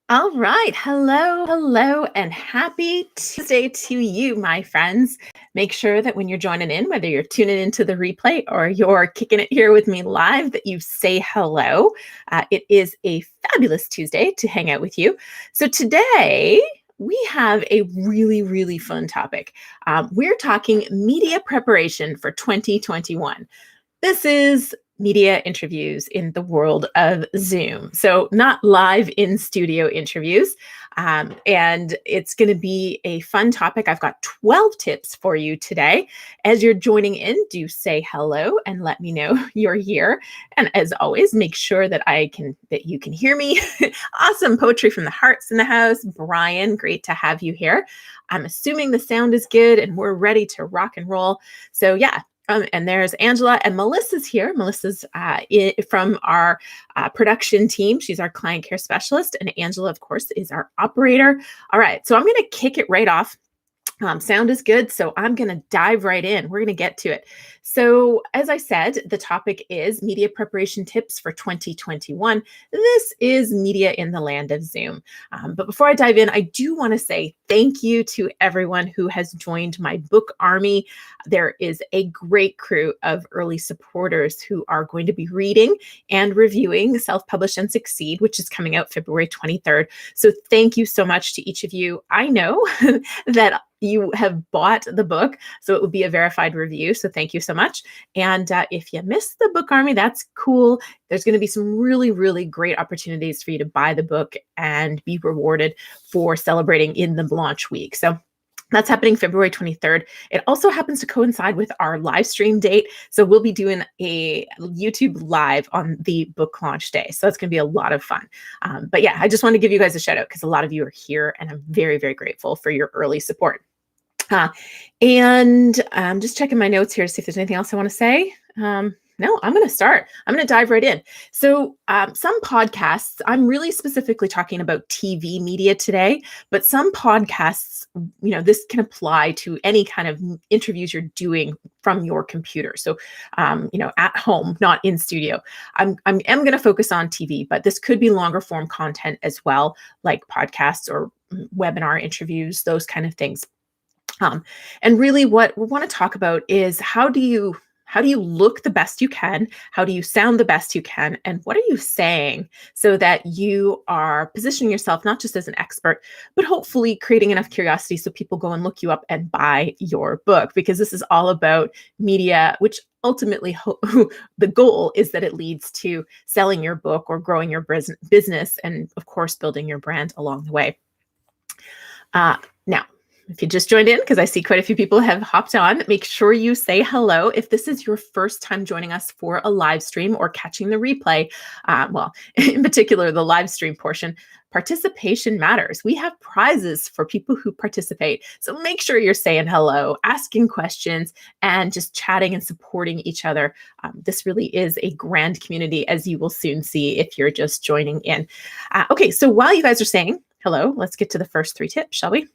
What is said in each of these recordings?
All right. Hello, and happy Tuesday to you, my friends. Make sure that when you're joining in, whether you're tuning into the replay or you're kicking it here with me live, that you say hello. It is a fabulous Tuesday to hang out with you. So today, we have a really fun topic. We're talking media preparation for 2021. This is media interviews in the world of Zoom. So, not live in studio interviews. And it's going to be a fun topic. I've got 12 tips for you today. As you're joining in, do say hello and let me know you're here. And as always, make sure that you can hear me. Awesome poetry from the hearts in the house. Brian, great to have you here. I'm assuming the sound is good and we're ready to rock and roll. So, yeah, and there's Angela, and Melissa's here. Melissa's from our production team. She's our client care specialist, and Angela, of course, is our operator. All right, so I'm going to kick it right off. Sound is good, so I'm going to dive right in. We're going to get to it. So, as I said, the topic is media preparation tips for 2021. This is media in the land of Zoom. But before I dive in, I do want to say thank you to everyone who has joined my book army. There is a great crew of early supporters who are going to be reading and reviewing Self-Publish and Succeed, which is coming out February 23rd. So thank you so much to each of you. I know that you have bought the book, so it would be a verified review. So thank you so much. And if you missed the book army, that's cool. There's going to be some really great opportunities for you to buy the book and be rewarded for celebrating in the launch week. So that's happening February 23rd. It also happens to coincide with our live stream date. So we'll be doing a YouTube live on the book launch day. So it's going to be a lot of fun. But yeah, I just want to give you guys a shout out because a lot of you are here and I'm very grateful for your early support. And I'm just checking my notes here to see if there's anything else I want to say. No, I'm going to start. I'm going to dive right in. So some podcasts, I'm really specifically talking about TV media today, but some podcasts, this can apply to any kind of interviews you're doing from your computer. So, at home, not in studio. I'm going to focus on TV, but this could be longer form content as well, like podcasts or webinar interviews, those kind of things. And really what we want to talk about is how do you look the best you can? How do you sound the best you can? And what are you saying so that you are positioning yourself not just as an expert, but hopefully creating enough curiosity so people go and look you up and buy your book, because this is all about media, which ultimately the goal is that it leads to selling your book or growing your business and, of course, building your brand along the way. Now, if you just joined in, because I see quite a few people have hopped on, make sure you say hello. If this is your first time joining us for a live stream or catching the replay, in particular, the live stream portion, participation matters. We have prizes for people who participate. So make sure you're saying hello, asking questions, and just chatting and supporting each other. This really is a grand community, as you will soon see if you're just joining in. Okay, so while you guys are saying hello, let's get to the first 3 tips, shall we?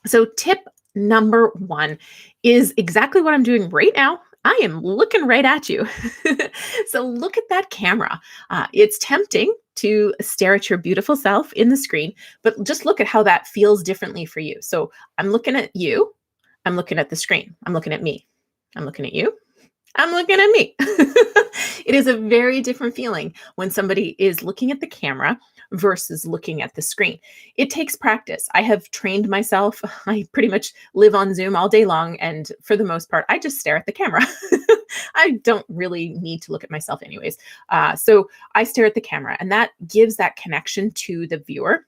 So tip number 1 is exactly what I'm doing right now. I am looking right at you. So look at that camera. It's tempting to stare at your beautiful self in the screen, but just look at how that feels differently for you. So I'm looking at you. I'm looking at the screen. I'm looking at me. I'm looking at you. I'm looking at me. It is a very different feeling when somebody is looking at the camera versus looking at the screen. It takes practice. I have trained myself. I pretty much live on Zoom all day long. And for the most part, I just stare at the camera. I don't really need to look at myself anyways. So I stare at the camera, and that gives that connection to the viewer.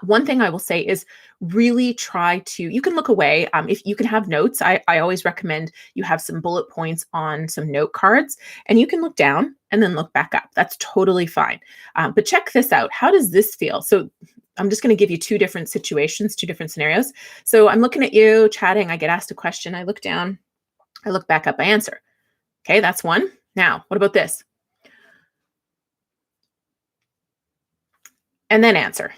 One thing I will say is really try to, you can look away. If you can have notes, I always recommend you have some bullet points on some note cards, and you can look down and then look back up. That's totally fine. But check this out. How does this feel? So I'm just going to give you 2 different situations, 2 different scenarios. So I'm looking at you, chatting. I get asked a question. I look down, I look back up, I answer. Okay, that's one. Now, what about this? And then answer.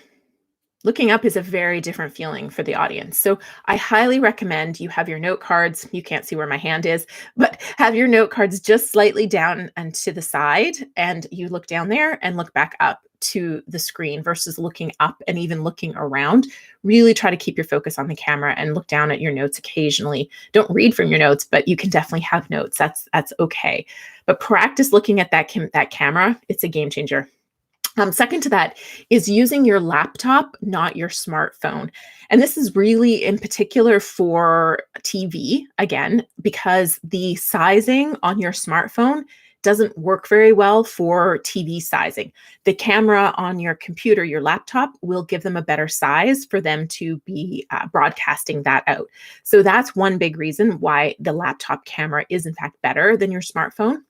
Looking up is a very different feeling for the audience. So I highly recommend you have your note cards. You can't see where my hand is, but have your note cards just slightly down and to the side, and you look down there and look back up. to the screen versus looking up and even looking around. Really try to keep your focus on the camera and look down at your notes occasionally. Don't read from your notes, but you can definitely have notes. That's okay. But practice looking at that camera. It's a game changer. Second to that is using your laptop, not your smartphone. And this is really in particular for TV, again, because the sizing on your smartphone doesn't work very well for TV sizing. The camera on your computer, your laptop, will give them a better size for them to be broadcasting that out. So that's one big reason why the laptop camera is in fact better than your smartphone.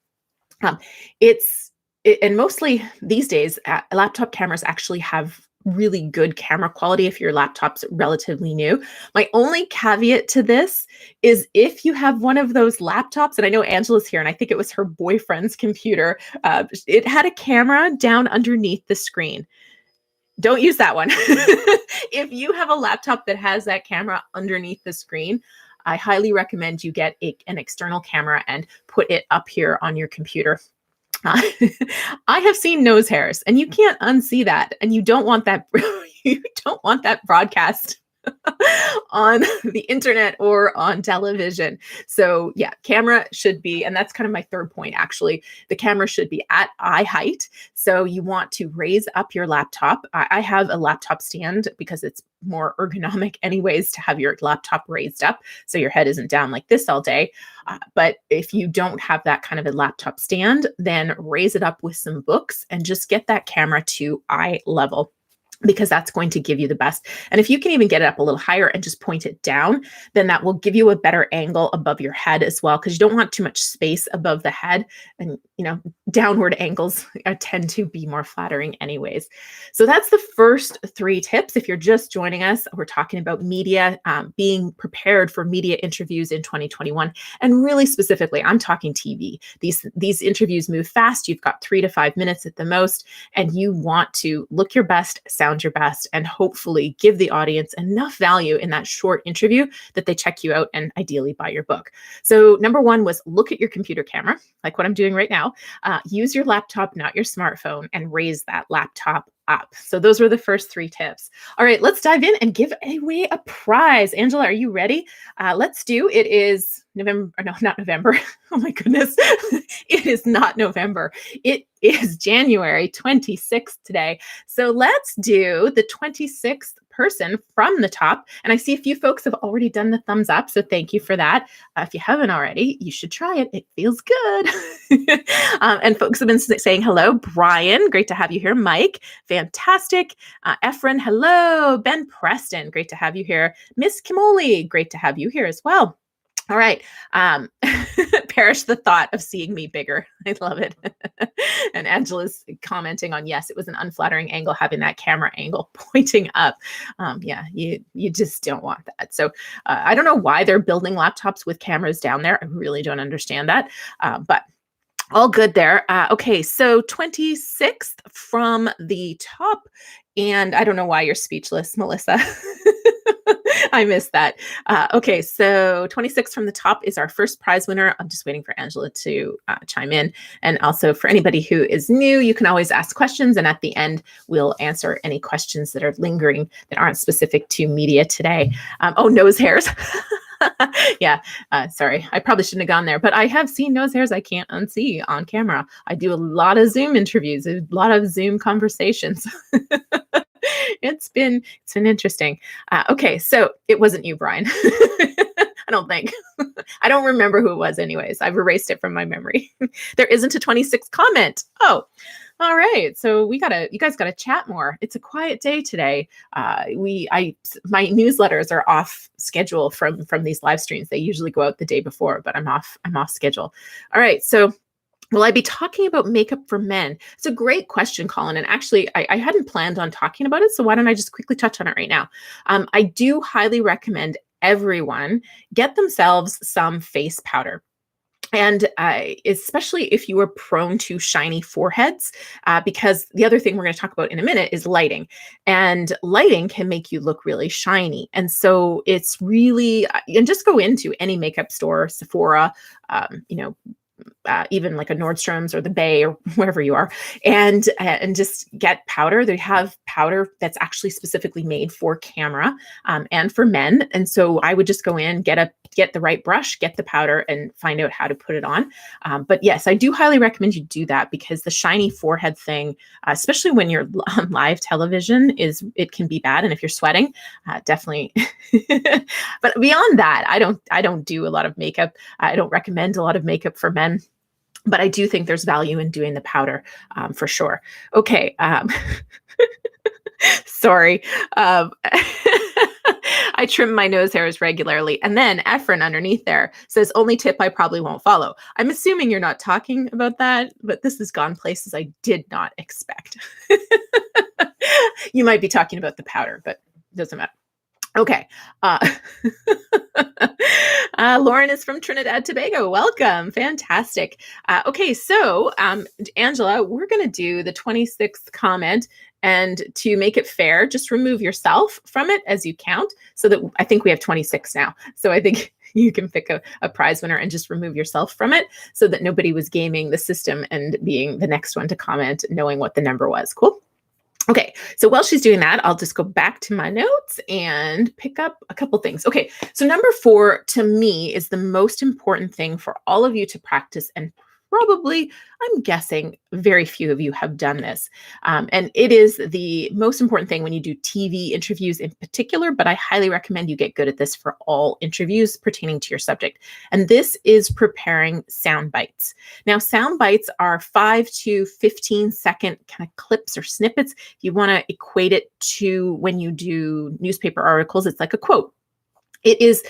And mostly these days, laptop cameras actually have really good camera quality if your laptop's relatively new. My only caveat to this is if you have one of those laptops, and I know Angela's here, and I think it was her boyfriend's computer, it had a camera down underneath the screen. Don't use that one. If you have a laptop that has that camera underneath the screen, I highly recommend you get an external camera and put it up here on your computer. I have seen nose hairs, and you can't unsee that, and you don't want that. You don't want that broadcast on the internet or on television. So yeah, camera should be, and that's kind of my third point actually, the camera should be at eye height. So you want to raise up your laptop. I have a laptop stand because it's more ergonomic anyways to have your laptop raised up so your head isn't down like this all day. But if you don't have that kind of a laptop stand, then raise it up with some books and just get that camera to eye level, because that's going to give you the best. And if you can even get it up a little higher and just point it down, then that will give you a better angle above your head as well, because you don't want too much space above the head. And, downward angles tend to be more flattering anyways. So that's the first 3 tips. If you're just joining us, we're talking about media, being prepared for media interviews in 2021. And really specifically, I'm talking TV. These interviews move fast. You've got 3 to 5 minutes at the most, and you want to look your best, sound your best, and hopefully give the audience enough value in that short interview that they check you out and ideally buy your book. So number 1 was look at your computer camera, like what I'm doing right now. Use your laptop, not your smartphone, and raise that laptop up. So those were the first 3 tips. All right, let's dive in and give away a prize. Angela, are you ready? Let's do, it is November, no, not November. Oh my goodness. It is not November. It is January 26th today. So let's do the 26th person from the top. And I see a few folks have already done the thumbs up. So thank you for that. If you haven't already, you should try it. It feels good. And folks have been saying hello. Brian, great to have you here. Mike, fantastic. Efren, hello. Ben Preston, great to have you here. Miss Kimoli, great to have you here as well. All right. Perish the thought of seeing me bigger. I love it. And Angela's commenting on, yes, it was an unflattering angle having that camera angle pointing up. Yeah, you just don't want that. So I don't know why they're building laptops with cameras down there. I really don't understand that. But all good there. Okay, so 26th from the top. And I don't know why you're speechless, Melissa. I missed that. Okay, so 26 from the top is our first prize winner. I'm just waiting for Angela to chime in. And also for anybody who is new, you can always ask questions. And at the end, we'll answer any questions that are lingering that aren't specific to media today. Oh, nose hairs. Yeah, sorry. I probably shouldn't have gone there, but I have seen nose hairs I can't unsee on camera. I do a lot of Zoom interviews, a lot of Zoom conversations. It's been interesting. Okay, so it wasn't you, Brian. I don't think. I don't remember who it was anyways. I've erased it from my memory. There isn't a 26th comment. Oh, all right. So you guys gotta chat more. It's a quiet day today. My newsletters are off schedule from these live streams. They usually go out the day before, but I'm off schedule. All right. So will I be talking about makeup for men? It's a great question, Colin. And actually, I hadn't planned on talking about it. So why don't I just quickly touch on it right now? I do highly recommend everyone get themselves some face powder. And especially if you are prone to shiny foreheads, because the other thing we're going to talk about in a minute is lighting. And lighting can make you look really shiny. And so it's really, and just go into any makeup store, Sephora, even like a Nordstrom's or the Bay or wherever you are, and just get powder. They have powder that's actually specifically made for camera and for men. And so I would just go in, get the right brush, get the powder, and find out how to put it on. But yes, I do highly recommend you do that, because the shiny forehead thing, especially when you're on live television, it can be bad. And if you're sweating, definitely. But beyond that, I don't do a lot of makeup. I don't recommend a lot of makeup for men. But I do think there's value in doing the powder for sure. Okay. Sorry. I trim my nose hairs regularly. And then Efren underneath there says, only tip I probably won't follow. I'm assuming you're not talking about that, but this has gone places I did not expect. You might be talking about the powder, but it doesn't matter. Okay. Lauren is from Trinidad Tobago. Welcome. Fantastic. Okay. So, Angela, we're going to do the 26th comment, and to make it fair, just remove yourself from it as you count, so that I think we have 26 now. So I think you can pick a prize winner and just remove yourself from it, so that nobody was gaming the system and being the next one to comment, knowing what the number was. Cool. Okay, so while she's doing that, I'll just go back to my notes and pick up a couple things. Okay, so number 4 to me is the most important thing for all of you to practice, and probably, I'm guessing, very few of you have done this. And it is the most important thing when you do TV interviews in particular, but I highly recommend you get good at this for all interviews pertaining to your subject. And this is preparing sound bites. Now, sound bites are 5 to 15 second kind of clips or snippets. If you want to equate it to when you do newspaper articles, it's like a quote. It is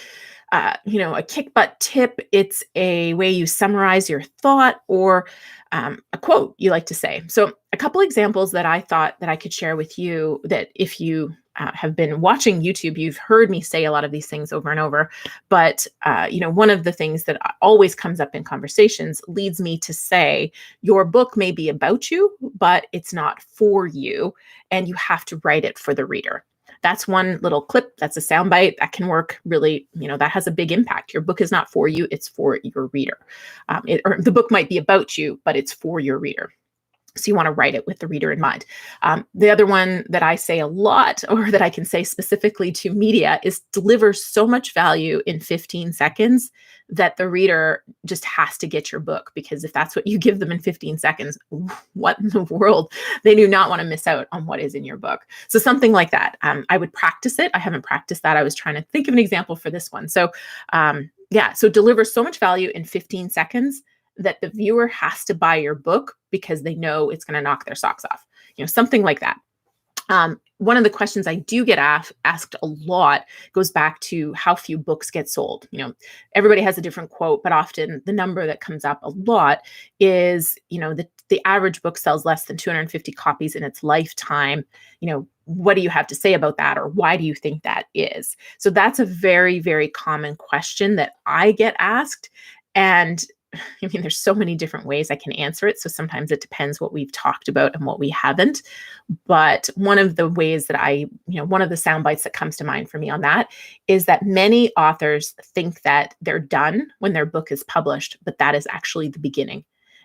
a kick butt tip. It's a way you summarize your thought, or a quote you like to say. So a couple examples that I thought that I could share with you, that if you have been watching YouTube, you've heard me say a lot of these things over and over. But, one of the things that always comes up in conversations leads me to say, your book may be about you, but it's not for you. And you have to write it for the reader. That's one little clip. That's a soundbite that can work really, that has a big impact. Your book is not for you, it's for your reader. Or the book might be about you, but it's for your reader. So you want to write it with the reader in mind. The other one that I say a lot, or that I can say specifically to media, is deliver so much value in 15 seconds that the reader just has to get your book. Because if that's what you give them in 15 seconds, what in the world? They do not want to miss out on what is in your book. So something like that. I would practice it. I haven't practiced that. I was trying to think of an example for this one. So so deliver so much value in 15 seconds that the viewer has to buy your book because they know it's going to knock their socks off. Something like that. One of the questions I do get asked a lot goes back to how few books get sold. Everybody has a different quote, but often the number that comes up a lot is, the average book sells less than 250 copies in its lifetime. What do you have to say about that? Or why do you think that is? So that's a very, very common question that I get asked. And there's so many different ways I can answer it. So sometimes it depends what we've talked about and what we haven't. But one of the ways that one of the sound bites that comes to mind for me on that is that many authors think that they're done when their book is published, but that is actually the beginning.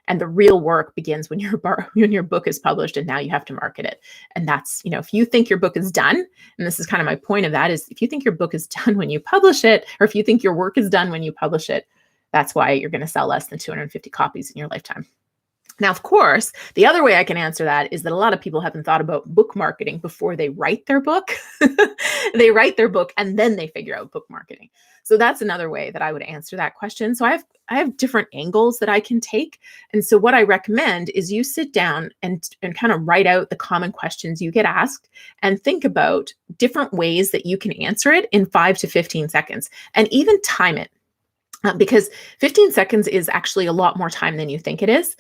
And the real work begins when your book is published, and now you have to market it. And that's, if you think your book is done, and this is kind of my point of that, is if you think your book is done when you publish it, or if you think your work is done when you publish it, that's why you're going to sell less than 250 copies in your lifetime. Now, of course, the other way I can answer that is that a lot of people haven't thought about book marketing before they write their book. They write their book and then they figure out book marketing. So that's another way that I would answer that question. So I have different angles that I can take. And so what I recommend is you sit down and kind of write out the common questions you get asked and think about different ways that you can answer it in 5 to 15 seconds, and even time it. Because 15 seconds is actually a lot more time than you think it is.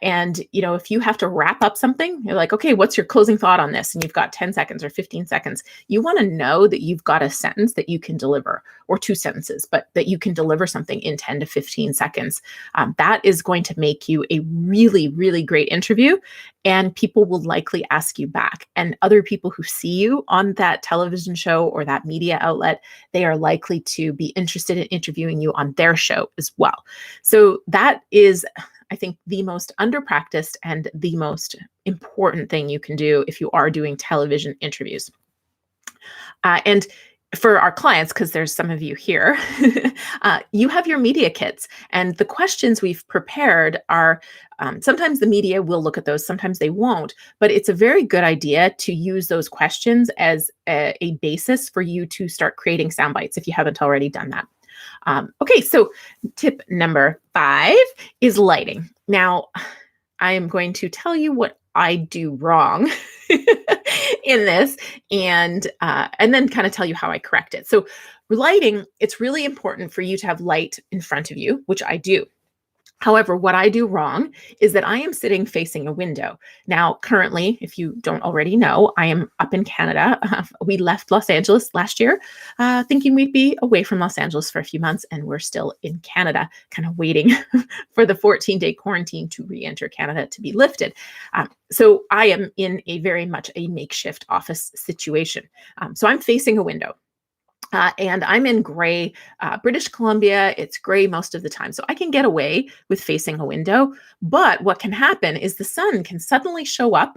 And, if you have to wrap up something, you're like, okay, what's your closing thought on this? And you've got 10 seconds or 15 seconds. You want to know that you've got a sentence that you can deliver, or 2 sentences, but that you can deliver something in 10 to 15 seconds. That is going to make you a really, really great interview. and people will likely ask you back. And other people who see you on that television show or that media outlet, they are likely to be interested in interviewing you on their show as well. So that is, I think, the most underpracticed and the most important thing you can do if you are doing television interviews. And for our clients, because there's some of you here, you have your media kits, and the questions we've prepared are, sometimes the media will look at those, sometimes they won't, but it's a very good idea to use those questions as a basis for you to start creating sound bites if you haven't already done that. Okay, so tip number 5 is lighting. Now, I am going to tell you what I do wrong in this, and then kind of tell you how I correct it. So lighting, it's really important for you to have light in front of you, which I do. However, what I do wrong is that I am sitting facing a window. Now, currently, if you don't already know, I am up in Canada. We left Los Angeles last year, thinking we'd be away from Los Angeles for a few months, and we're still in Canada, kind of waiting for the 14-day quarantine to re-enter Canada to be lifted. So I am in a very much a makeshift office situation. So I'm facing a window. And I'm in gray, British Columbia. It's gray most of the time. So I can get away with facing a window. But what can happen is the sun can suddenly show up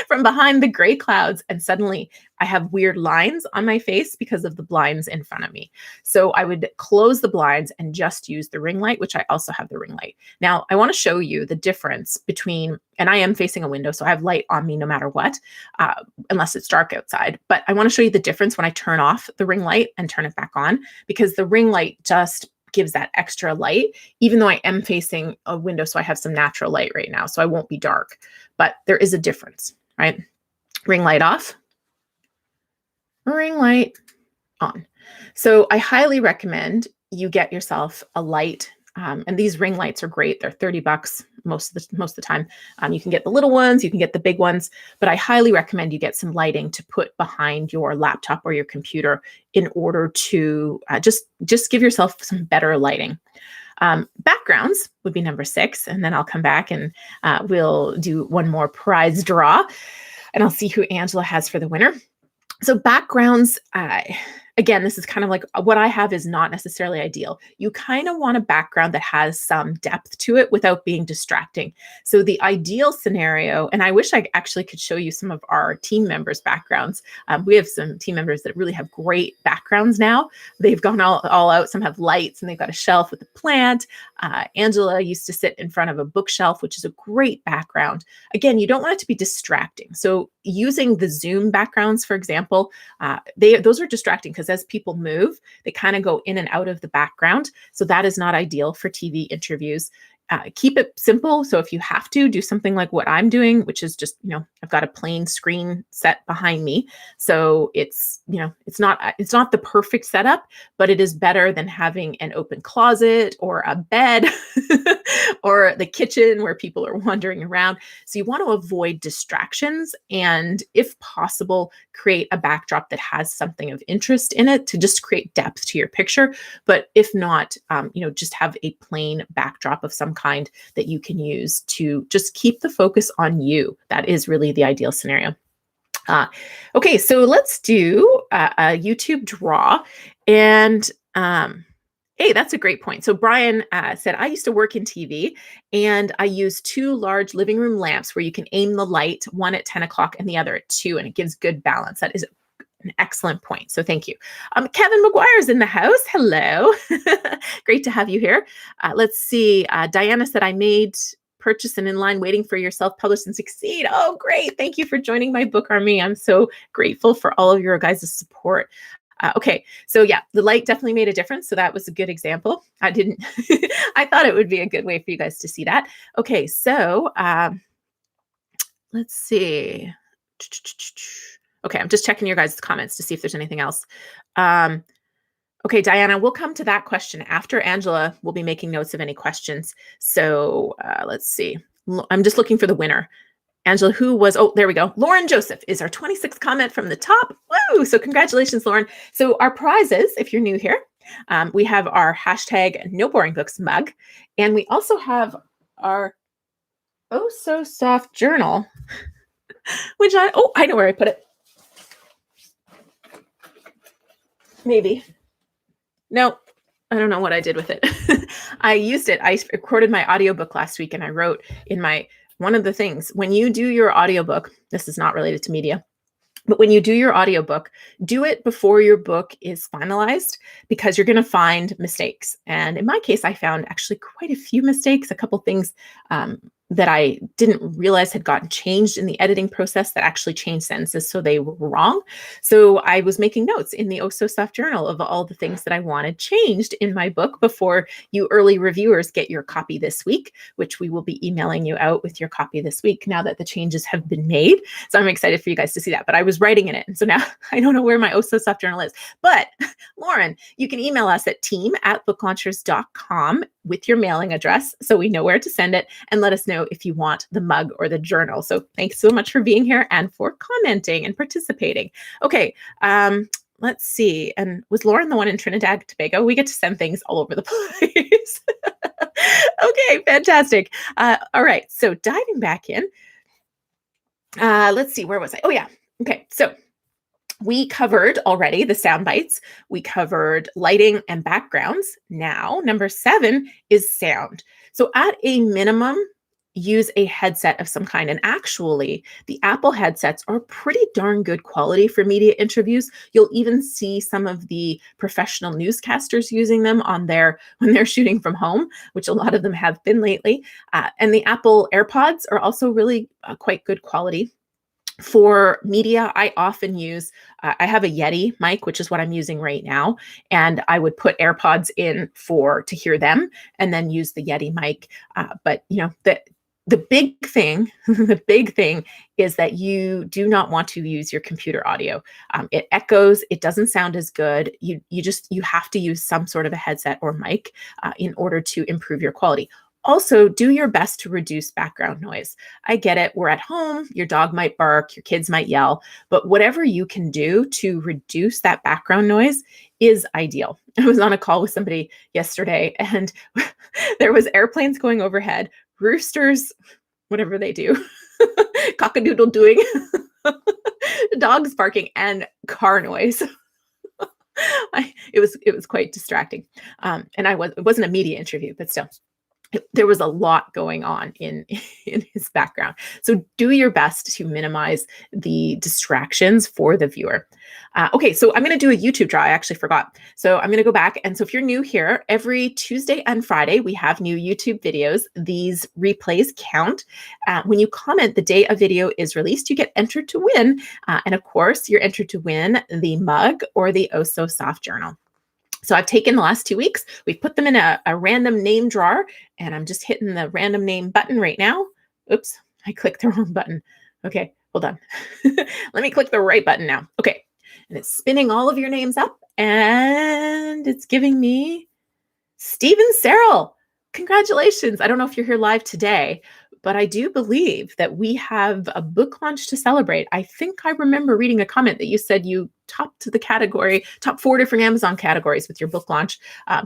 from behind the gray clouds. And suddenly I have weird lines on my face because of the blinds in front of me. So I would close the blinds and just use the ring light, which I also have the ring light. Now, I want to show you the difference between, and I am facing a window, so I have light on me no matter what, unless it's dark outside. But I want to show you the difference when I turn off the ring light and turn it back on, because the ring light just gives that extra light, even though I am facing a window, so I have some natural light right now, so I won't be dark. But there is a difference, right? Ring light off, ring light on. So I highly recommend you get yourself a light. And these ring lights are great. They're $30 most of the time. You can get the little ones, you can get the big ones, but I highly recommend you get some lighting to put behind your laptop or your computer in order to just give yourself some better lighting. Backgrounds would be number 6, and then I'll come back and we'll do one more prize draw, and I'll see who Angela has for the winner. So backgrounds, again, this is kind of like what I have is not necessarily ideal. You kind of want a background that has some depth to it without being distracting. So the ideal scenario, and I wish I actually could show you some of our team members' backgrounds. We have some team members that really have great backgrounds now. They've gone all out. Some have lights and they've got a shelf with a plant. Angela used to sit in front of a bookshelf, which is a great background. Again, you don't want it to be distracting. So using the Zoom backgrounds, for example, those are distracting because as people move, they kind of go in and out of the background. So that is not ideal for TV interviews. Keep it simple. So if you have to do something like what I'm doing, which is just, I've got a plain screen set behind me. So it's not the perfect setup, but it is better than having an open closet or a bed or the kitchen where people are wandering around. So you want to avoid distractions and, if possible, create a backdrop that has something of interest in it to just create depth to your picture. But if not, just have a plain backdrop of some kind that you can use to just keep the focus on you. That is really the ideal scenario. Okay, so let's do a YouTube draw. And hey, that's a great point. So Brian said, I used to work in TV and I use 2 large living room lamps where you can aim the light, one at 10 o'clock and the other at 2, and it gives good balance. That is an excellent point. So thank you. Kevin McGuire's in the house. Hello. Great to have you here. Let's see. Diana said, I made purchase and in line waiting for your self-publish and succeed. Oh, great. Thank you for joining my book army. I'm so grateful for all of your guys' support. Okay, so yeah, the light definitely made a difference. So that was a good example. I thought it would be a good way for you guys to see that. Okay, so let's see. Okay, I'm just checking your guys' comments to see if there's anything else. Okay, Diana, we'll come to that question after Angela will be making notes of any questions. So let's see. I'm just looking for the winner. Angela, there we go. Lauren Joseph is our 26th comment from the top. Woo! So congratulations, Lauren. So our prizes, if you're new here, we have our hashtag No Boring Books mug. And we also have our Oh So Soft journal, which I know where I put it. Maybe. No, I don't know what I did with it. I used it. I recorded my audiobook last week and I wrote in one of the things, when you do your audiobook, this is not related to media, but when you do your audiobook, do it before your book is finalized because you're going to find mistakes. And in my case, I found actually quite a few mistakes, a couple things that I didn't realize had gotten changed in the editing process that actually changed sentences, so they were wrong. So I was making notes in the Oh So Soft journal of all the things that I wanted changed in my book before you early reviewers get your copy this week, which we will be emailing you out with your copy this week now that the changes have been made. So I'm excited for you guys to see that. But I was writing in it. And so now I don't know where my Oh So Soft journal is. But Lauren, you can email us at team@booklaunchers.com with your mailing address so we know where to send it, and let us know if you want the mug or the journal. So thanks so much for being here and for commenting and participating. Okay, let's see. And was Lauren the one in Trinidad and Tobago? We get to send things all over the place. Okay, fantastic. All right, so diving back in. Let's see, where was I? Oh yeah. Okay, so we covered already the sound bites. We covered lighting and backgrounds. Now, number 7 is sound. So at a minimum, use a headset of some kind. And actually, the Apple headsets are pretty darn good quality for media interviews. You'll even see some of the professional newscasters using them when they're shooting from home, which a lot of them have been lately. And the Apple AirPods are also really quite good quality. For media, I often use, I have a Yeti mic, which is what I'm using right now. And I would put AirPods in to hear them and then use the Yeti mic. But the big thing, the big thing is that you do not want to use your computer audio. It echoes, it doesn't sound as good. You have to use some sort of a headset or mic in order to improve your quality. Also, do your best to reduce background noise. I get it. We're at home. Your dog might bark, your kids might yell, but whatever you can do to reduce that background noise is ideal. I was on a call with somebody yesterday and there was airplanes going overhead, roosters, whatever they do, cock-a-doodle doing, dogs barking, and car noise. It was quite distracting. And it wasn't a media interview, but still. There was a lot going on in his background. So do your best to minimize the distractions for the viewer. Okay, so I'm going to do a YouTube draw. I actually forgot. So I'm going to go back. And so if you're new here, every Tuesday and Friday, we have new YouTube videos. These replays count. When you comment the day a video is released, you get entered to win. And of course, you're entered to win the mug or the Oh So Soft journal. So I've taken the last 2 weeks, we've put them in a random name drawer, and I'm just hitting the random name button right now. Oops, I clicked the wrong button. Okay, hold on. Let me click the right button now. Okay, and it's spinning all of your names up, and it's giving me Stephen Serrell. Congratulations. I don't know if you're here live today, but I do believe that we have a book launch to celebrate. I think I remember reading a comment that you said you topped the top 4 different Amazon categories with your book launch.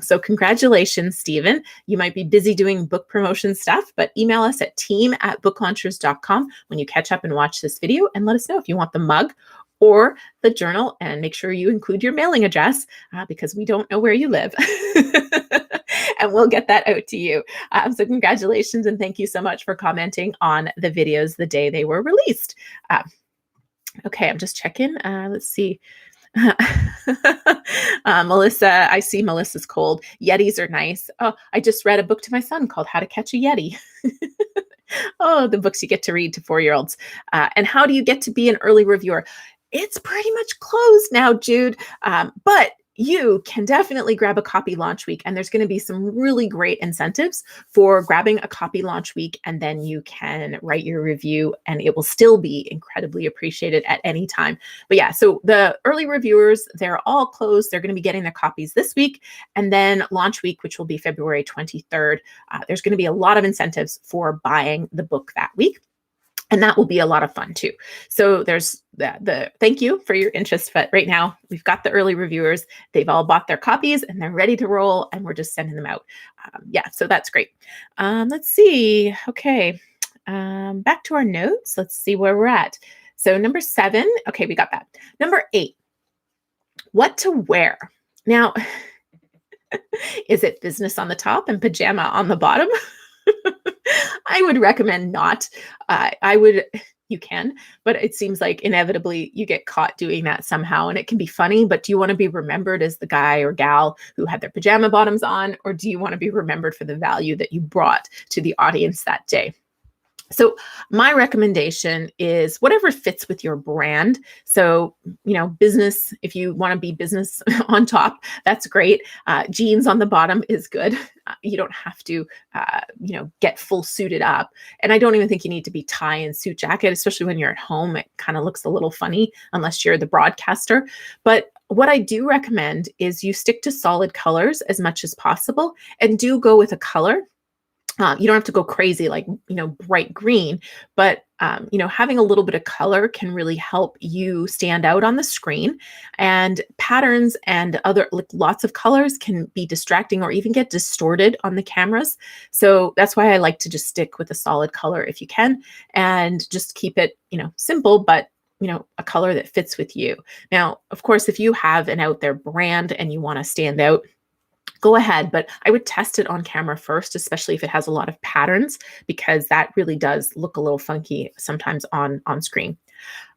So congratulations, Stephen. You might be busy doing book promotion stuff, but email us at team@booklaunchers.com when you catch up and watch this video, and let us know if you want the mug or the journal, and make sure you include your mailing address because we don't know where you live. And we'll get that out to you. So congratulations, and thank you so much for commenting on the videos the day they were released. Okay, I'm just checking. Let's see. Melissa, I see Melissa's cold. Yetis are nice. Oh, I just read a book to my son called How to Catch a Yeti. Oh, the books you get to read to 4-year-olds. And how do you get to be an early reviewer? It's pretty much closed now, Jude. But you can definitely grab a copy launch week, and there's going to be some really great incentives for grabbing a copy launch week, and then you can write your review and it will still be incredibly appreciated at any time. But yeah, so the early reviewers, they're all closed. They're going to be getting their copies this week, and then launch week, which will be February 23rd, there's going to be a lot of incentives for buying the book that week. And that will be a lot of fun too. So there's the thank you for your interest. But right now we've got the early reviewers. They've all bought their copies and they're ready to roll, and we're just sending them out. Yeah, so that's great. Let's see. Okay. Back to our notes. Let's see where we're at. So number 7, okay, we got that. Number 8, what to wear. Now, is it business on the top and pajama on the bottom? I would recommend not. You can, but it seems like inevitably you get caught doing that somehow, and it can be funny, but do you want to be remembered as the guy or gal who had their pajama bottoms on, or do you want to be remembered for the value that you brought to the audience that day? So my recommendation is whatever fits with your brand. So, business, if you want to be business on top, that's great. Jeans on the bottom is good. You don't have to, get full suited up. And I don't even think you need to be tie and suit jacket, especially when you're at home. It kind of looks a little funny unless you're the broadcaster. But what I do recommend is you stick to solid colors as much as possible, and do go with a color. You don't have to go crazy like, bright green, but, having a little bit of color can really help you stand out on the screen. And patterns and other, like, lots of colors can be distracting or even get distorted on the cameras. So that's why I like to just stick with a solid color if you can, and just keep it, simple, but a color that fits with you. Now, of course, if you have an out there brand and you want to stand out, go ahead, but I would test it on camera first, especially if it has a lot of patterns, because that really does look a little funky sometimes on screen.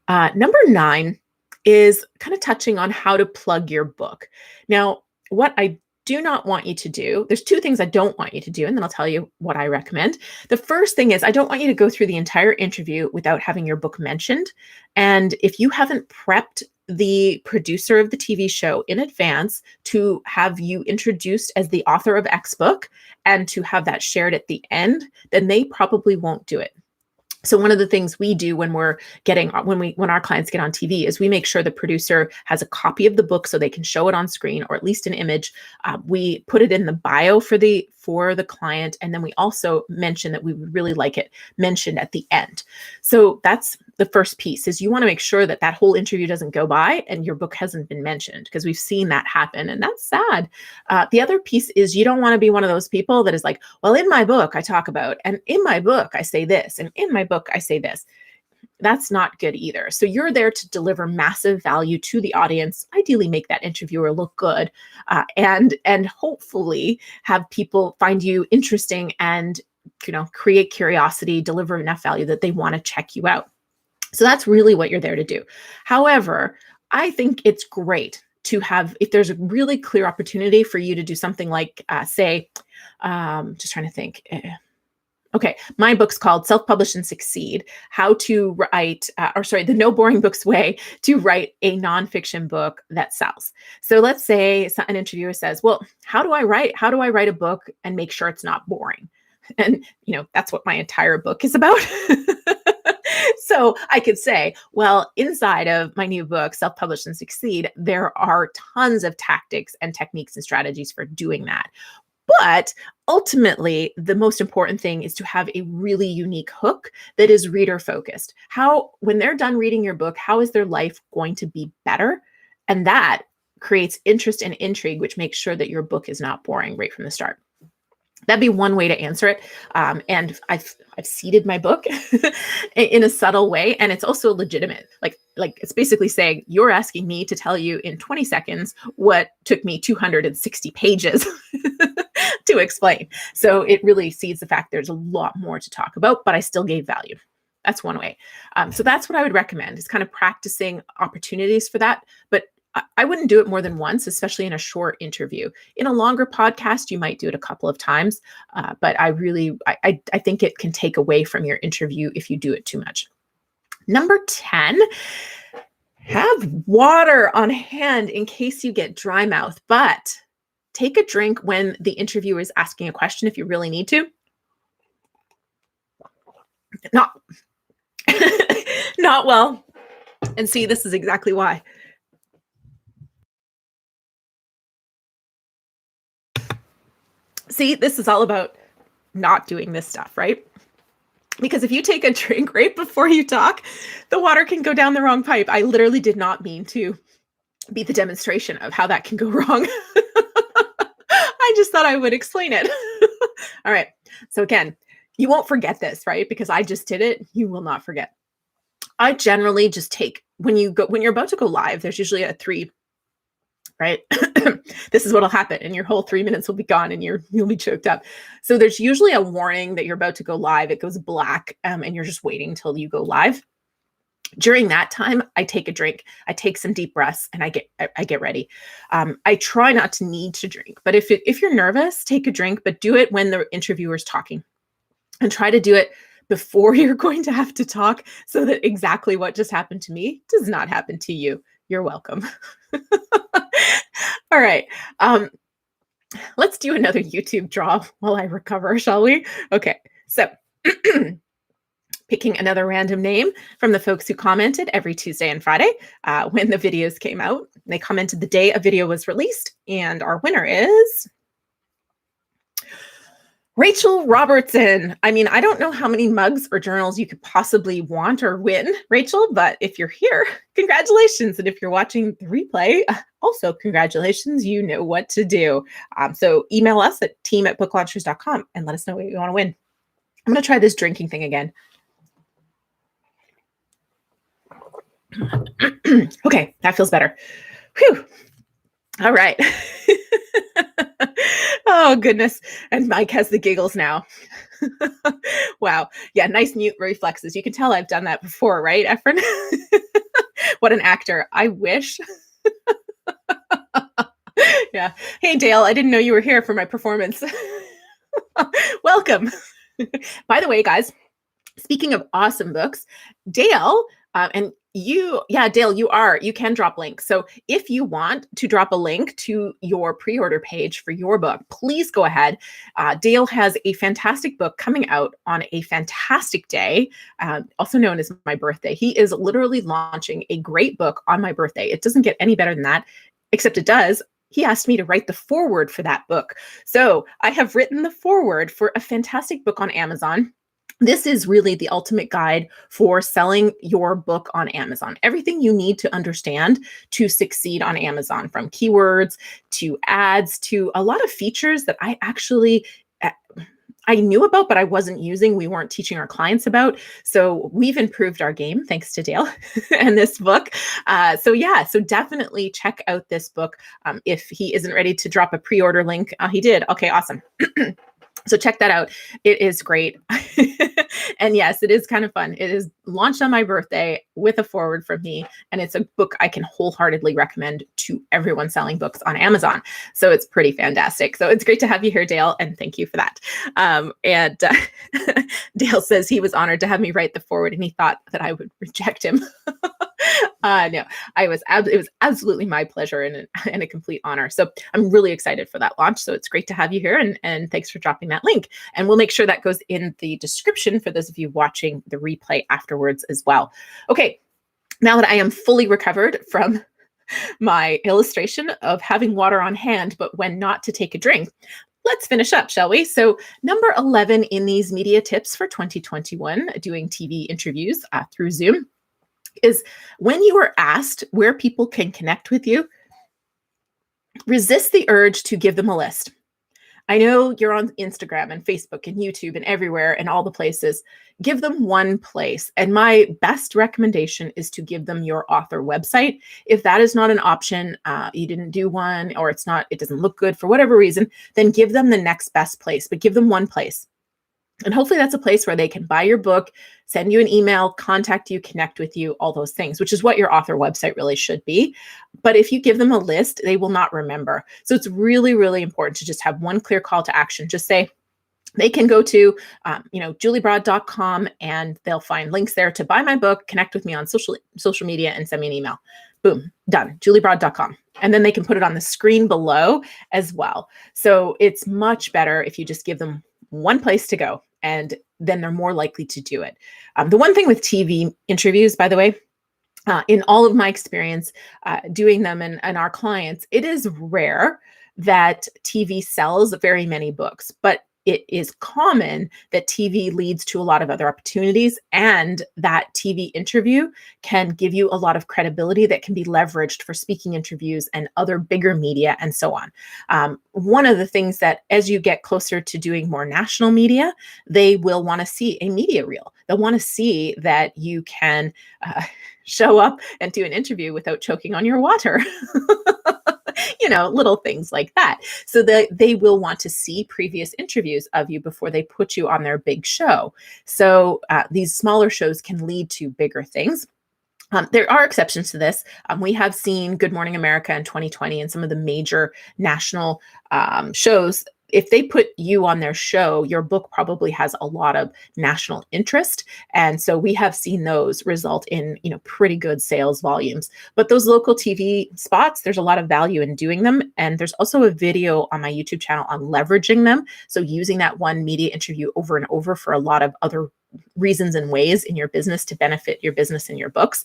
Number 9 is kind of touching on how to plug your book. Now, what I do not want you to do, there's 2 things I don't want you to do, and then I'll tell you what I recommend. The first thing is I don't want you to go through the entire interview without having your book mentioned. And if you haven't prepped the producer of the TV show in advance to have you introduced as the author of X book and to have that shared at the end, then they probably won't do it. So one of the things we do when our clients get on TV is we make sure the producer has a copy of the book so they can show it on screen, or at least an image. We put it in the bio for the client, and then we also mention that we would really like it mentioned at the end. So that's the first piece, is you want to make sure that that whole interview doesn't go by and your book hasn't been mentioned, because we've seen that happen, and that's sad. The other piece is you don't want to be one of those people that is like, well, in my book I talk about, and in my book I say this, and in my book I say this. That's not good either. So you're there to deliver massive value to the audience, ideally make that interviewer look good, and hopefully have people find you interesting and, create curiosity, deliver enough value that they want to check you out. So that's really what you're there to do. However, I think it's great to have, if there's a really clear opportunity for you to do something like, say, just trying to think. Okay, my book's called Self-Publish and Succeed, How to Write, the No Boring Books Way to Write a Nonfiction Book That Sells. So let's say an interviewer says, well, how do I write a book and make sure it's not boring? And, that's what my entire book is about. So I could say, well, inside of my new book, Self-Publish and Succeed, there are tons of tactics and techniques and strategies for doing that. But ultimately, the most important thing is to have a really unique hook that is reader focused. When they're done reading your book, how is their life going to be better? And that creates interest and intrigue, which makes sure that your book is not boring right from the start. That'd be one way to answer it. And I've seeded my book in a subtle way. And it's also legitimate. Like it's basically saying, you're asking me to tell you in 20 seconds what took me 260 pages to explain. So it really seeds the fact there's a lot more to talk about, but I still gave value. That's one way. So that's what I would recommend, is kind of practicing opportunities for that. But I wouldn't do it more than once, especially in a short interview. In a longer podcast, you might do it a couple of times, but I think it can take away from your interview if you do it too much. Number 10, have water on hand in case you get dry mouth, but take a drink when the interviewer is asking a question if you really need to. Not well. And see, this is exactly why. See, this is all about not doing this stuff, right? Because if you take a drink right before you talk, the water can go down the wrong pipe. I literally did not mean to be the demonstration of how that can go wrong. I just thought I would explain it. All right. So again, you won't forget this, right? Because I just did it. You will not forget. I generally just take, when you're about to go live, there's usually a 3, right? This is what'll happen, and your whole 3 minutes will be gone, and you'll be choked up. So there's usually a warning that you're about to go live. It goes black, and you're just waiting till you go live. During that time, I take a drink, I take some deep breaths, and I get ready. I try not to need to drink, but if you're nervous, take a drink, but do it when the interviewer's talking, and try to do it before you're going to have to talk, so that exactly what just happened to me does not happen to you. You're welcome. All right. Let's do another YouTube draw while I recover, shall we? Okay. So picking another random name from the folks who commented every Tuesday and Friday when the videos came out. They commented the day a video was released, and our winner is Rachel Robertson. I mean, I don't know how many mugs or journals you could possibly want or win, Rachel, but if you're here, congratulations. And if you're watching the replay, also congratulations, you know what to do. So email us at team@booklaunchers.com and let us know what you want to win. I'm going to try this drinking thing again. Okay, that feels better. Whew. All right. Oh, goodness. And Mike has the giggles now. Wow. Yeah, nice mute reflexes. You can tell I've done that before, right, Efren? What an actor. I wish. Yeah. Hey, Dale, I didn't know you were here for my performance. Welcome. By the way, guys, speaking of awesome books, Dale, and Dale, you can drop links. So if you want to drop a link to your pre-order page for your book, please go ahead. Dale has a fantastic book coming out on a fantastic day, also known as my birthday. He is literally launching a great book on my birthday. It doesn't get any better than that, except it does. He asked me to write the foreword for that book. So I have written the foreword for a fantastic book on Amazon. This is really the ultimate guide for selling your book on Amazon. Everything you need to understand to succeed on Amazon, from keywords to ads to a lot of features that I knew about, but I wasn't using. We weren't teaching our clients about. So we've improved our game thanks to Dale and this book. So definitely check out this book. If he isn't ready to drop a pre-order link, he did. Okay, awesome. So check that out. It is great. And yes, it is kind of fun. It is launched on my birthday with a foreword from me. And it's a book I can wholeheartedly recommend to everyone selling books on Amazon. So it's pretty fantastic. So it's great to have you here, Dale. And thank you for that. Dale says he was honored to have me write the foreword, and he thought that I would reject him. No, it was absolutely my pleasure and a complete honor. So I'm really excited for that launch. So it's great to have you here, and thanks for dropping that link. And we'll make sure that goes in the description for those of you watching the replay afterwards as well. Okay, now that I am fully recovered from my illustration of having water on hand, but when not to take a drink, let's finish up, shall we? So number 11 in these media tips for 2021, doing TV interviews through Zoom, is when you are asked where people can connect with you, resist the urge to give them a list. I know you're on Instagram and Facebook and YouTube and everywhere and all the places. Give them one place. And my best recommendation is to give them your author website. If that is not an option, you didn't do one, or it doesn't look good for whatever reason, then give them the next best place, but give them one place. And hopefully that's a place where they can buy your book, send you an email, contact you, connect with you, all those things, which is what your author website really should be. But if you give them a list, they will not remember. So it's really, really important to just have one clear call to action. Just say they can go to, juliebroad.com, and they'll find links there to buy my book, connect with me on social media, and send me an email. Boom, done, juliebroad.com. And then they can put it on the screen below as well. So it's much better if you just give them one place to go, and then they're more likely to do it. The one thing with TV interviews, by the way, in all of my experience doing them and our clients, it is rare that TV sells very many books. But it is common that TV leads to a lot of other opportunities, and that TV interview can give you a lot of credibility that can be leveraged for speaking interviews and other bigger media and so on. One of the things that as you get closer to doing more national media, they will want to see a media reel. They'll want to see that you can show up and do an interview without choking on your water. Little things like that. So that they will want to see previous interviews of you before they put you on their big show. So these smaller shows can lead to bigger things. There are exceptions to this. We have seen Good Morning America in 2020 and some of the major national shows. If they put you on their show, your book probably has a lot of national interest. And so we have seen those result in, pretty good sales volumes. But those local TV spots, there's a lot of value in doing them. And there's also a video on my YouTube channel on leveraging them. So using that one media interview over and over for a lot of other reasons and ways in your business to benefit your business and your books.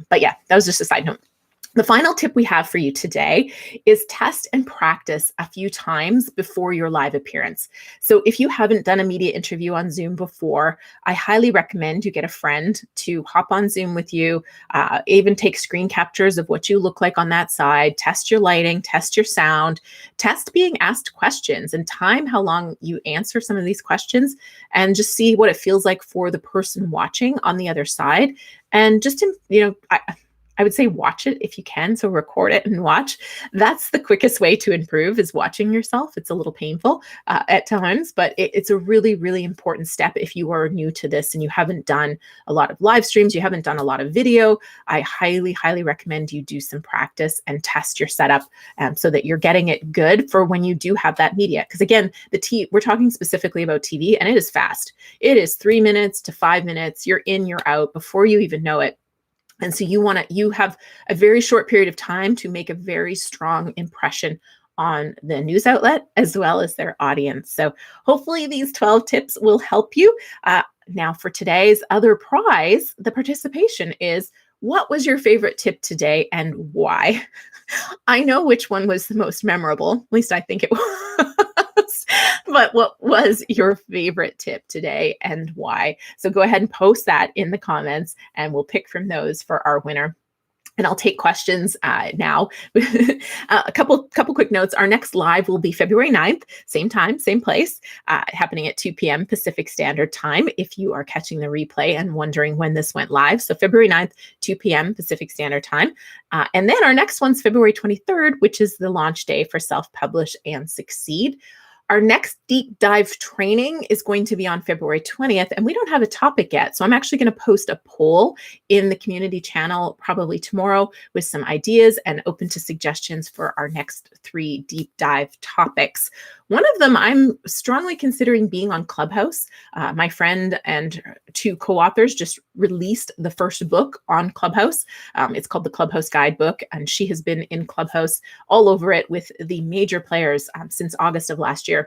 But yeah, that was just a side note. The final tip we have for you today is test and practice a few times before your live appearance. So if you haven't done a media interview on Zoom before, I highly recommend you get a friend to hop on Zoom with you, even take screen captures of what you look like on that side, test your lighting, test your sound, test being asked questions and time how long you answer some of these questions, and just see what it feels like for the person watching on the other side. And just, I would say watch it if you can. So record it and watch. That's the quickest way to improve, is watching yourself. It's a little painful at times, but it's a really, really important step. If you are new to this and you haven't done a lot of live streams, you haven't done a lot of video, I highly, highly recommend you do some practice and test your setup so that you're getting it good for when you do have that media. Because again, we're talking specifically about TV, and it is fast. It is 3 minutes to 5 minutes. You're in, you're out before you even know it. And so you have a very short period of time to make a very strong impression on the news outlet as well as their audience. So hopefully these 12 tips will help you. Now for today's other prize, the participation is, what was your favorite tip today and why? I know which one was the most memorable, at least I think it was. But what was your favorite tip today and why? So go ahead and post that in the comments and we'll pick from those for our winner. And I'll take questions now. A couple quick notes. Our next live will be February 9th, same time, same place, happening at 2 p.m. Pacific Standard Time, if you are catching the replay and wondering when this went live. So February 9th, 2 p.m. Pacific Standard Time. And then our next one's February 23rd, which is the launch day for Self-Publish and Succeed. Our next deep dive training is going to be on February 20th, and we don't have a topic yet. So I'm actually going to post a poll in the community channel probably tomorrow with some ideas and open to suggestions for our next 3 deep dive topics. One of them, I'm strongly considering being on Clubhouse. My friend and 2 co-authors just released the first book on Clubhouse. It's called the Clubhouse Guidebook, and she has been in Clubhouse all over it with the major players since August of last year.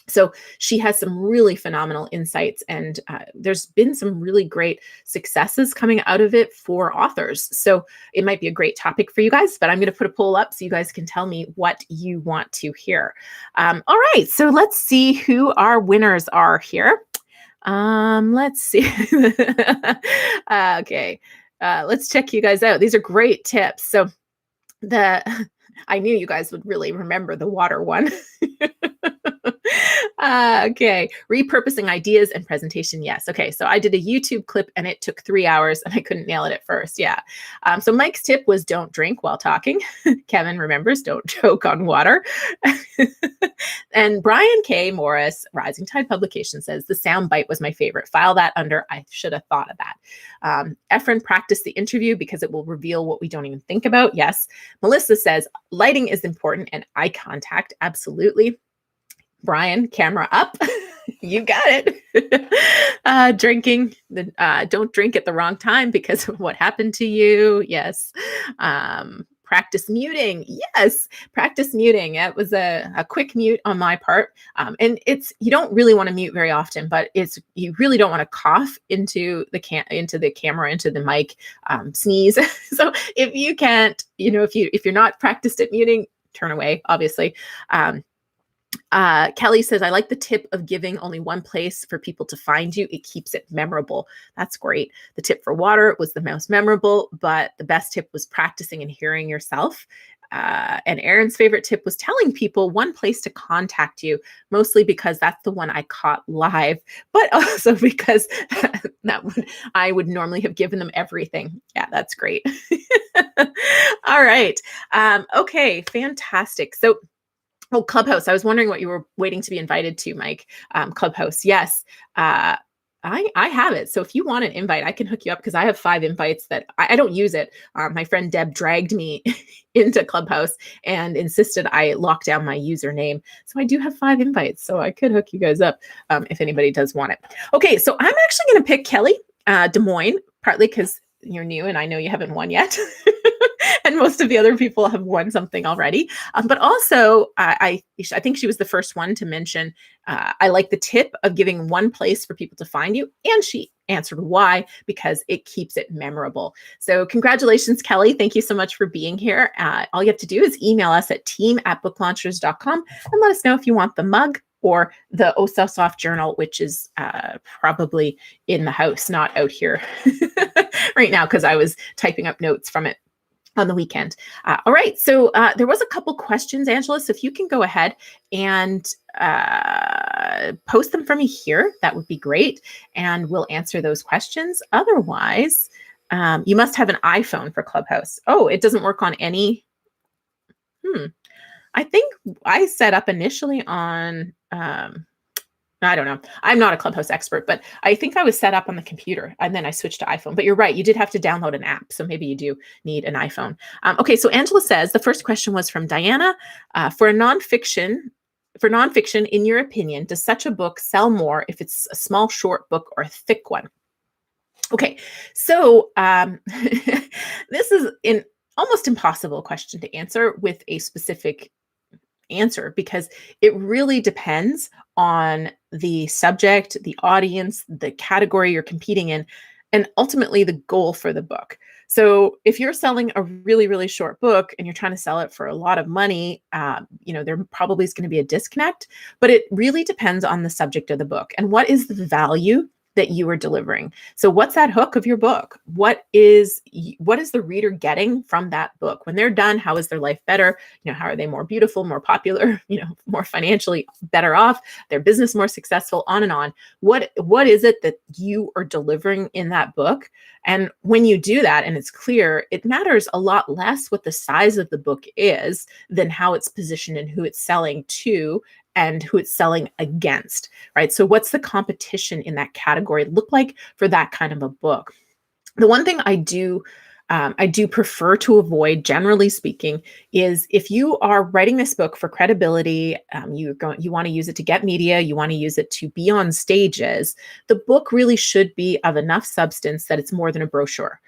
So she has some really phenomenal insights, and there's been some really great successes coming out of it for authors. So it might be a great topic for you guys, but I'm going to put a poll up so you guys can tell me what you want to hear. All right, so let's see who our winners are here. Let's see. Okay, let's check you guys out. These are great tips. So I knew you guys would really remember the water one. Okay. Repurposing ideas and presentation. Yes. Okay. So I did a YouTube clip and it took 3 hours and I couldn't nail it at first. Yeah. So Mike's tip was don't drink while talking. Kevin remembers, don't choke on water. And Brian K. Morris, Rising Tide Publication, says the sound bite was my favorite. File that under I should have thought of that. Efren, practice the interview because it will reveal what we don't even think about. Yes. Melissa says lighting is important and eye contact. Absolutely. Brian, camera up. You got it. Drinking. Don't drink at the wrong time because of what happened to you. Yes. Practice muting. Yes. Practice muting. It was a quick mute on my part. And you don't really want to mute very often, but you really don't want to cough into the camera, into the mic, sneeze. So if you can't, if you're not practiced at muting, turn away, obviously. Kelly says, I like the tip of giving only one place for people to find you. It keeps it memorable. That's great. The tip for water was the most memorable, but the best tip was practicing and hearing yourself. And Aaron's favorite tip was telling people one place to contact you, mostly because that's the one I caught live, but also because I would normally have given them everything. Yeah, that's great. All right. Okay, fantastic. So, Clubhouse. I was wondering what you were waiting to be invited to, Mike. Clubhouse. Yes. I have it. So if you want an invite, I can hook you up because I have 5 invites that I don't use it. My friend Deb dragged me into Clubhouse and insisted I lock down my username. So I do have 5 invites. So I could hook you guys up if anybody does want it. Okay, so I'm actually going to pick Kelly Des Moines, partly because you're new and I know you haven't won yet. And most of the other people have won something already. But also, I think she was the first one to mention, I like the tip of giving one place for people to find you. And she answered why, because it keeps it memorable. So congratulations, Kelly. Thank you so much for being here. All you have to do is email us at team@booklaunchers.com and let us know if you want the mug or the Oh So Soft journal, which is probably in the house, not out here right now, because I was typing up notes from it on the weekend. All right. So there was a couple questions, Angela. So if you can go ahead and post them for me here, that would be great. And we'll answer those questions. Otherwise, you must have an iPhone for Clubhouse. Oh, it doesn't work on any. I think I set up initially on, I don't know. I'm not a Clubhouse expert, but I think I was set up on the computer and then I switched to iPhone. But you're right. You did have to download an app. So maybe you do need an iPhone. Okay. So Angela says the first question was from Diana. For nonfiction, in your opinion, does such a book sell more if it's a small, short book or a thick one? Okay. So this is an almost impossible question to answer with a specific answer, because it really depends on the subject, the audience, the category you're competing in, and ultimately the goal for the book. So if you're selling a really, really short book and you're trying to sell it for a lot of money, there probably is going to be a disconnect, but it really depends on the subject of the book and what is the value that you are delivering. So what's that hook of your book? What is the reader getting from that book? When they're done, how is their life better? How are they more beautiful, more popular, more financially better off, their business more successful, on and on. What is it that you are delivering in that book? And when you do that and it's clear, it matters a lot less what the size of the book is than how it's positioned and who it's selling to and who it's selling against, right? So what's the competition in that category look like for that kind of a book? The one thing I do prefer to avoid, generally speaking, is if you are writing this book for credibility, you want to use it to get media, you want to use it to be on stages, the book really should be of enough substance that it's more than a brochure.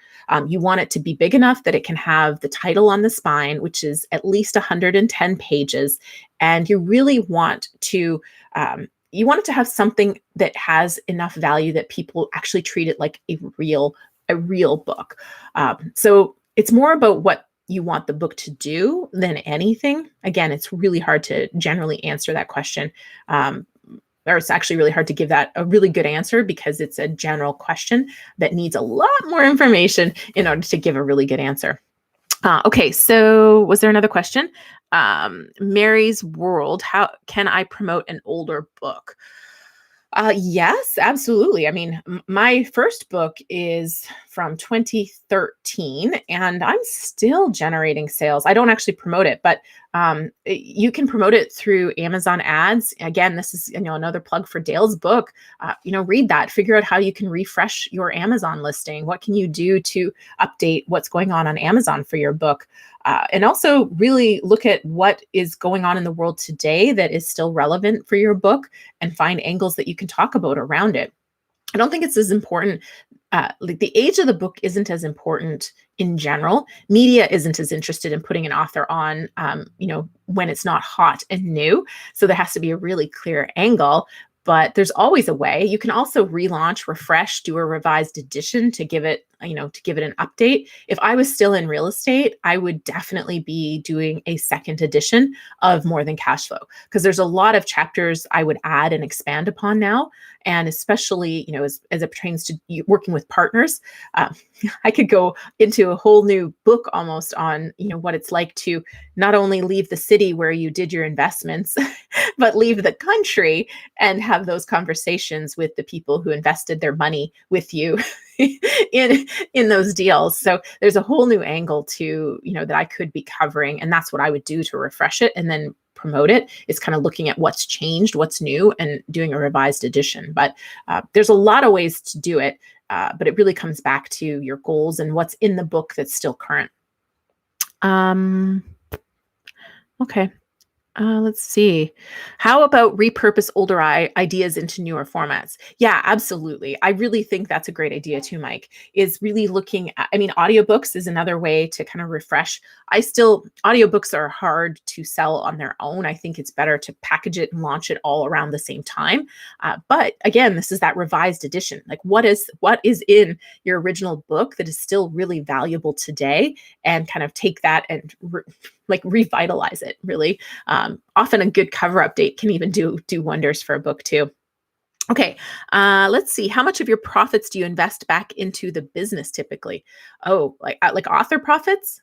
You want it to be big enough that it can have the title on the spine, which is at least 110 pages. And you really want to it to have something that has enough value that people actually treat it like a real book. So it's more about what you want the book to do than anything. Again, it's really hard to generally answer that question. Or it's actually really hard to give that a really good answer because it's a general question that needs a lot more information in order to give a really good answer. Okay, so was there another question? Mary's World, how can I promote an older book? Yes, absolutely. I mean, my first book is from 2013 and I'm still generating sales. I don't actually promote it, but you can promote it through Amazon ads. Again, this is another plug for Dale's book. Read that, figure out how you can refresh your Amazon listing. What can you do to update what's going on Amazon for your book? And also really look at what is going on in the world today that is still relevant for your book and find angles that you can talk about around it. I don't think it's as important. Like the age of the book isn't as important in general. Media isn't as interested in putting an author on, when it's not hot and new. So there has to be a really clear angle. But there's always a way. You can also relaunch, refresh, do a revised edition to give it to give it an update. If I was still in real estate, I would definitely be doing a second edition of More Than Cash Flow, because there's a lot of chapters I would add and expand upon now. And especially, as it pertains to working with partners, I could go into a whole new book almost on, what it's like to not only leave the city where you did your investments, but leave the country and have those conversations with the people who invested their money with you in those deals. So there's a whole new angle to, that I could be covering, and that's what I would do to refresh it and then promote it. Is kind of looking at what's changed, what's new, and doing a revised edition. But there's a lot of ways to do it, but it really comes back to your goals and what's in the book that's still current. Okay. Let's see. How about repurpose older ideas into newer formats? Yeah, absolutely. I really think that's a great idea too, Mike, is really looking at, audiobooks is another way to kind of refresh. Audiobooks are hard to sell on their own. I think it's better to package it and launch it all around the same time. But again, this is that revised edition. Like what is in your original book that is still really valuable today, and kind of take that and revitalize it, really. Often a good cover update can even do wonders for a book too. Okay, let's see. How much of your profits do you invest back into the business typically? Oh, like author profits?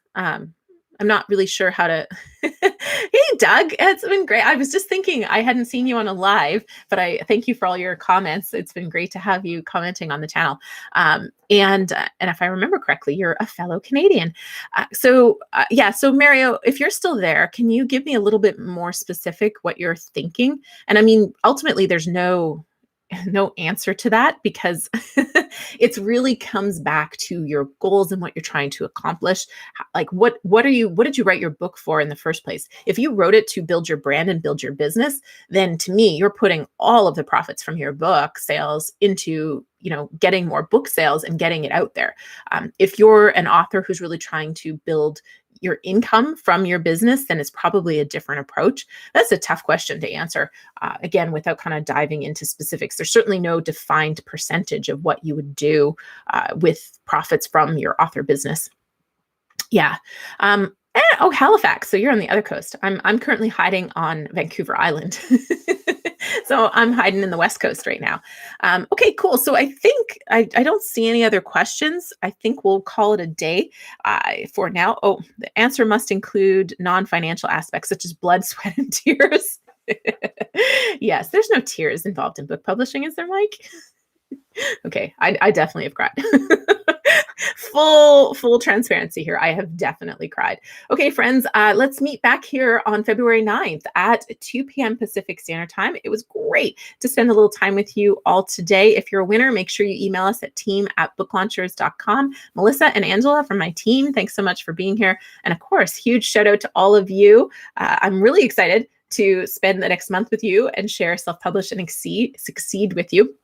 I'm not really sure how to. Hey, Doug, it's been great. I was just thinking I hadn't seen you on a live, but I thank you for all your comments. It's been great to have you commenting on the channel. And if I remember correctly, you're a fellow Canadian. So Mario, if you're still there, can you give me a little bit more specific what you're thinking? And ultimately, there's no answer to that, because it really comes back to your goals and what you're trying to accomplish. Like what did you write your book for in the first place? If you wrote it to build your brand and build your business, then to me, you're putting all of the profits from your book sales into getting more book sales and getting it out there. If you're an author who's really trying to build your income from your business, then it's probably a different approach. That's a tough question to answer. Again, without kind of diving into specifics, there's certainly no defined percentage of what you would do with profits from your author business. Yeah. Halifax. So you're on the other coast. I'm currently hiding on Vancouver Island. So I'm hiding in the West Coast right now. Okay, cool. So I think I don't see any other questions. I think we'll call it a day for now. Oh, the answer must include non-financial aspects such as blood, sweat, and tears. Yes, there's no tears involved in book publishing, is there, Mike? Okay, I definitely have cried. Full transparency here. I have definitely cried. Okay, friends, let's meet back here on February 9th at 2 p.m. Pacific Standard Time. It was great to spend a little time with you all today. If you're a winner, make sure you email us at team@booklaunchers.com. Melissa and Angela from my team, thanks so much for being here. And of course, huge shout out to all of you. I'm really excited to spend the next month with you and share Self-Publish and Succeed with you.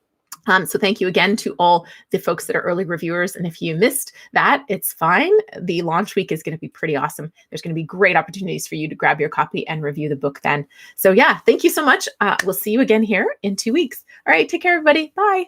So thank you again to all the folks that are early reviewers. And if you missed that, it's fine. The launch week is going to be pretty awesome. There's going to be great opportunities for you to grab your copy and review the book then. So yeah, thank you so much. We'll see you again here in 2 weeks. All right, take care, everybody. Bye.